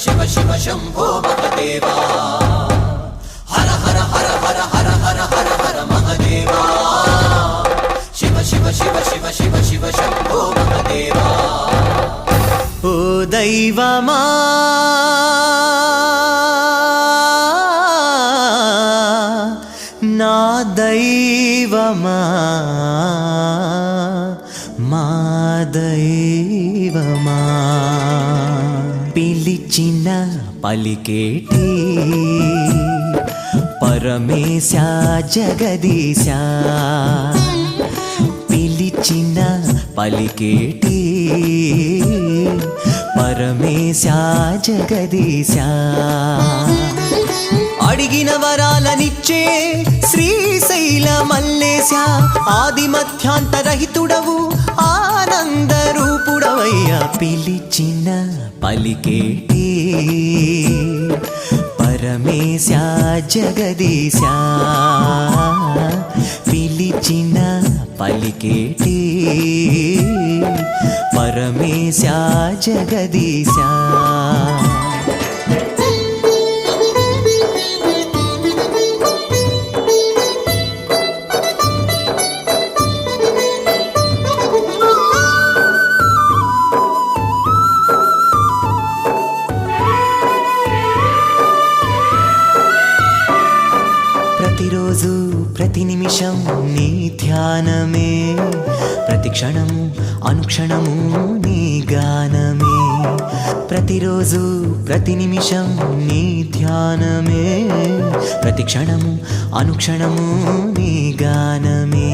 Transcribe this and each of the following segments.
शिव शिव शंभो महदेवा हर हर हर हर हर हर हर हर महदेवा शिव शिव शिव शिव शिव शिव शंभो महदेवा ओ दैवमा ना दैवमा మా దైవమా పిలిచిన పలికేటి పరమేశ జగదీశ పిలిచిన పలికేటి పరమేశ జగదీశ అడిగిన వరాలనిచ్చే శ్రీశైల మల్లేశ ఆది మధ్యాంతరహితుడవు ఆనంద రూపుడవయ్యా పిలిచిన పలికేటి పరమేశ జగదీశ పిలిచిన పలికేటి పరమేశ జగదీశ ప్రతిరోజు ప్రతి నిమిషం నీ ధ్యానమే ప్రతి క్షణము అనుక్షణము నీ గానమే ప్రతిరోజు ప్రతి నిమిషం నీ ధ్యానమే ప్రతి క్షణము అనుక్షణము నీ గానమే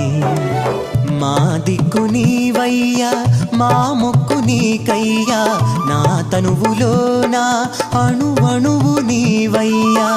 మా దిక్కు నీవయ్యా మా మొక్కు నీకయ్యా నా తనువులో నా అణువణువు నీవయ్యా